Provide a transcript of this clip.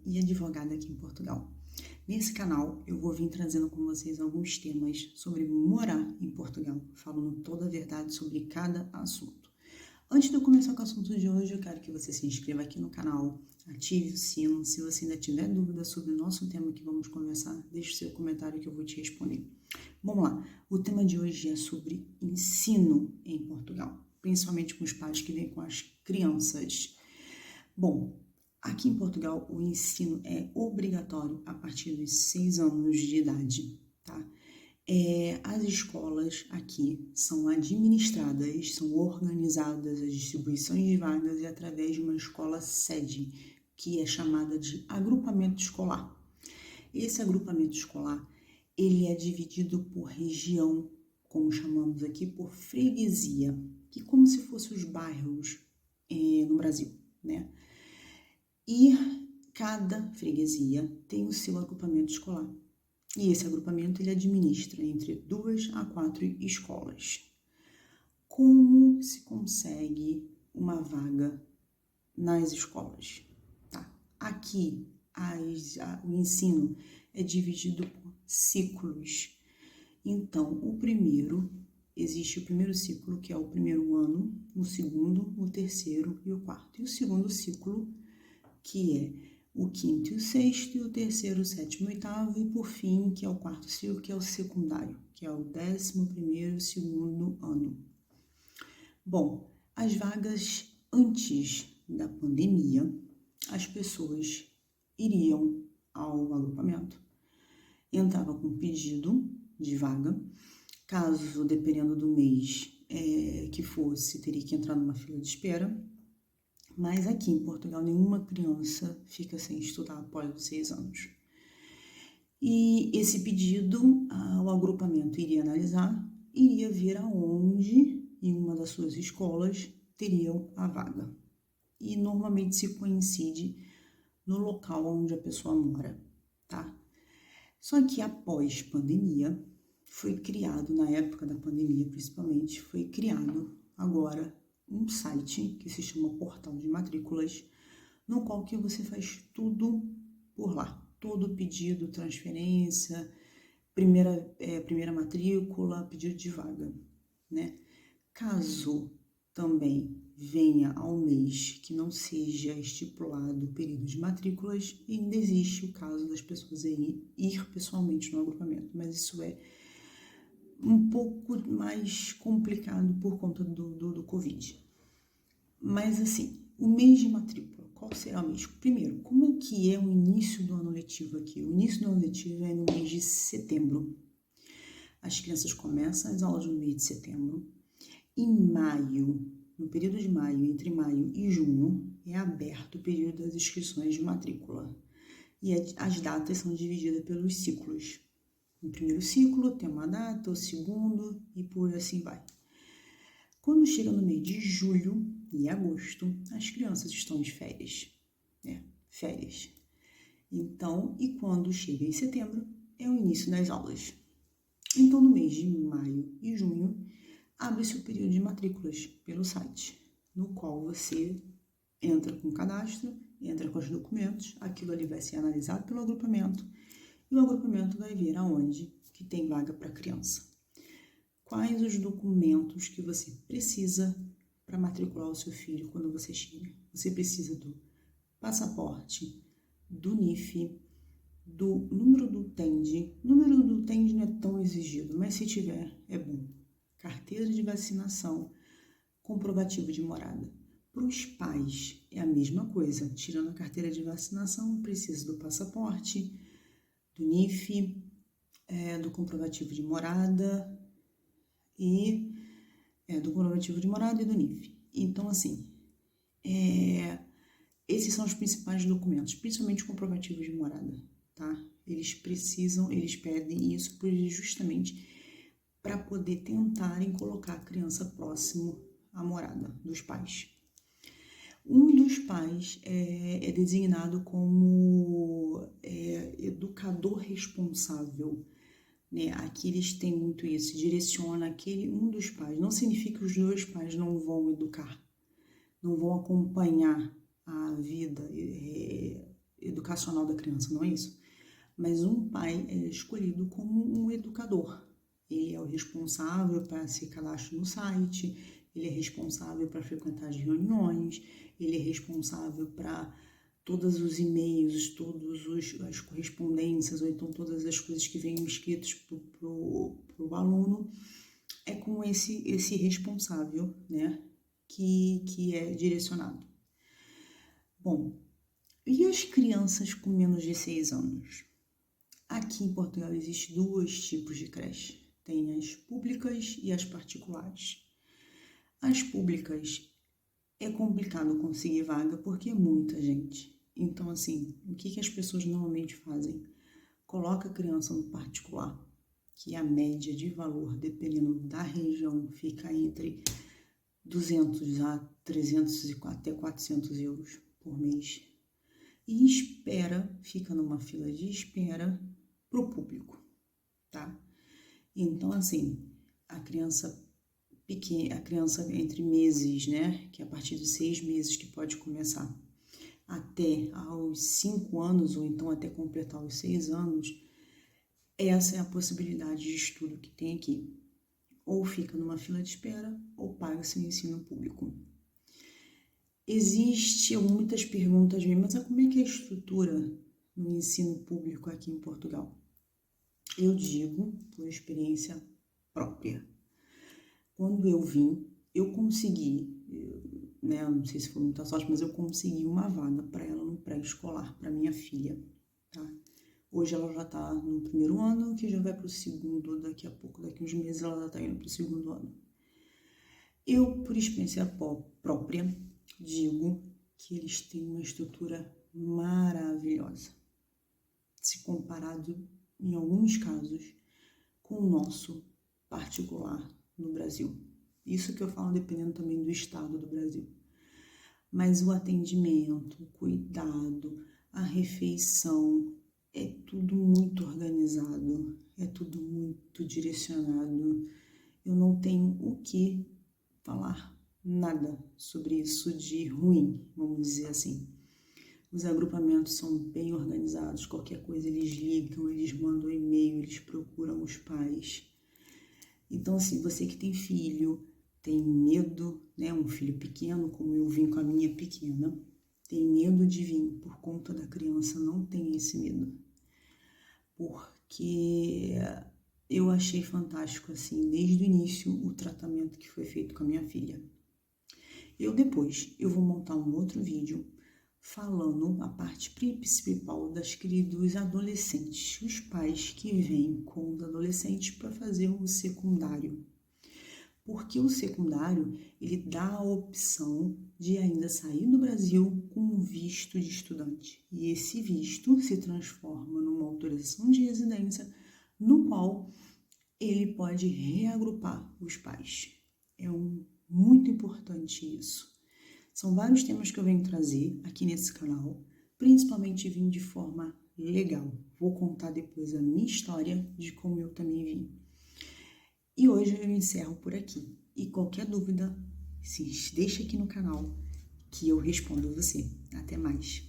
e advogada aqui em Portugal. Nesse canal eu vou vir trazendo com vocês alguns temas sobre morar em Portugal, falando toda a verdade sobre cada assunto. Antes de eu começar com o assunto de hoje, eu quero que você se inscreva aqui no canal, ative o sino. Se você ainda tiver dúvida sobre o nosso tema que vamos conversar, deixe o seu comentário que eu vou te responder. Vamos lá, o tema de hoje é sobre ensino em Portugal, principalmente com os pais que vêm com as crianças. Bom, aqui em Portugal o ensino é obrigatório a partir dos 6 anos de idade, tá? As escolas aqui são administradas, são organizadas as distribuições de vagas e através de uma escola sede, que é chamada de agrupamento escolar. Esse agrupamento escolar, ele é dividido por região, como chamamos aqui, por freguesia, que é como se fossem os bairros no Brasil, né? E cada freguesia tem o seu agrupamento escolar. E esse agrupamento ele administra entre 2 a 4 escolas. Como se consegue uma vaga nas escolas? Tá? Aqui o ensino é dividido por ciclos. Então, existe o primeiro ciclo, que é o primeiro ano, o segundo, o terceiro e o quarto. E o segundo ciclo, que é o quinto e o sexto, e o terceiro, o sétimo e o oitavo, e por fim, que é o quarto ciclo, que é o secundário, que é o 11º e segundo ano. Bom, as vagas antes da pandemia, as pessoas iriam ao agrupamento, entrava com pedido de vaga, caso, dependendo do mês que fosse, teria que entrar numa fila de espera. Mas aqui em Portugal, nenhuma criança fica sem estudar após os 6 anos. E esse pedido, o agrupamento iria analisar, iria ver aonde, em uma das suas escolas, teriam a vaga. E normalmente se coincide no local onde a pessoa mora, tá? Só que após pandemia, foi criado, na época da pandemia principalmente, foi criado agora um site que se chama Portal de Matrículas, no qual que você faz tudo por lá. Todo pedido, transferência, primeira matrícula, pedido de vaga, né? Caso também venha ao mês que não seja estipulado o período de matrículas, ainda existe o caso das pessoas ir pessoalmente no agrupamento, mas isso é um pouco mais complicado por conta do Covid. Mas assim, o mês de matrícula, qual será o mês? Primeiro, como é que é o início do ano letivo aqui? O início do ano letivo é no mês de setembro. As crianças começam as aulas no mês de setembro. Em maio, no período de maio, entre maio e junho, é aberto o período das inscrições de matrícula. E as datas são divididas pelos ciclos. No primeiro ciclo tem uma data, o segundo e por assim vai. Quando chega no mês de julho e agosto, as crianças estão de férias, né? Férias. Então, e quando chega em setembro, é o início das aulas. Então, no mês de maio e junho, abre-se o período de matrículas pelo site, no qual você entra com o cadastro, entra com os documentos, aquilo ali vai ser analisado pelo agrupamento, e o agrupamento vai ver aonde que tem vaga para criança. Quais os documentos que você precisa para matricular o seu filho quando você chega? Você precisa do passaporte, do NIF, do número do TEND. O número do TEND não é tão exigido, mas se tiver, é bom. Carteira de vacinação, comprovativo de morada. Para os pais é a mesma coisa. Tirando a carteira de vacinação, precisa do passaporte, do NIF, do comprovativo de morada e do comprovativo de morada e do NIF. Então, assim, esses são os principais documentos, principalmente o comprovativo de morada, tá? Eles pedem isso justamente para poder tentarem colocar a criança próximo à morada dos pais. Um dos pais é designado como educador responsável, né? Aqui eles têm muito isso, direciona um dos pais. Não significa que os dois pais não vão educar, não vão acompanhar a vida educacional da criança, não é isso? Mas um pai é escolhido como um educador. Ele é o responsável para se cadastrar no site, ele é responsável para frequentar as reuniões, ele é responsável para todos os e-mails, todas as correspondências, ou então todas as coisas que vêm escritas para o aluno. É com esse responsável, né, que é direcionado. Bom, e as crianças com menos de 6 anos? Aqui em Portugal existem 2 tipos de creche. Tem as públicas e as particulares. As públicas é complicado conseguir vaga porque é muita gente. Então, assim, o que as pessoas normalmente fazem? Coloca a criança no particular, que a média de valor, dependendo da região, fica entre 200 a 300 e até 400 euros por mês. E fica numa fila de espera para o público, tá? Então, assim, a criança pequena, a criança entre meses, né, que é a partir de 6 meses que pode começar, até aos 5 anos, ou então até completar os 6 anos, essa é a possibilidade de estudo que tem aqui. Ou fica numa fila de espera, ou paga seu ensino público. Existem muitas perguntas, mas como é que é a estrutura no ensino público aqui em Portugal? Eu digo por experiência própria. Quando eu vim, eu consegui, né, não sei se foi muita sorte, mas eu consegui uma vaga para ela no pré-escolar, para minha filha, tá? Hoje ela já está no 1º ano, que já vai para o 2º, daqui a pouco, daqui uns meses ela já está indo para o 2º ano. Eu, por experiência própria, digo que eles têm uma estrutura maravilhosa, se comparado, em alguns casos, com o nosso particular no Brasil. Isso que eu falo dependendo também do estado do Brasil. Mas o atendimento, o cuidado, a refeição, é tudo muito organizado, é tudo muito direcionado. Eu não tenho o que falar nada sobre isso de ruim, vamos dizer assim. Os agrupamentos são bem organizados, qualquer coisa eles ligam, eles mandam e-mail, eles procuram os pais. Então, assim, você que tem filho, tem medo, né, um filho pequeno, como eu vim com a minha pequena, tem medo de vir por conta da criança, não tem esse medo. Porque eu achei fantástico, assim, desde o início, o tratamento que foi feito com a minha filha. Eu vou montar um outro vídeo falando a parte principal dos adolescentes, os pais que vêm com os adolescentes para fazer o secundário. Porque o secundário, ele dá a opção de ainda sair do Brasil com um visto de estudante. E esse visto se transforma numa autorização de residência, no qual ele pode reagrupar os pais. É muito importante isso. São vários temas que eu venho trazer aqui nesse canal, principalmente vim de forma legal. Vou contar depois a minha história de como eu também vim. E hoje eu encerro por aqui. E qualquer dúvida, deixa aqui no canal que eu respondo a você. Até mais.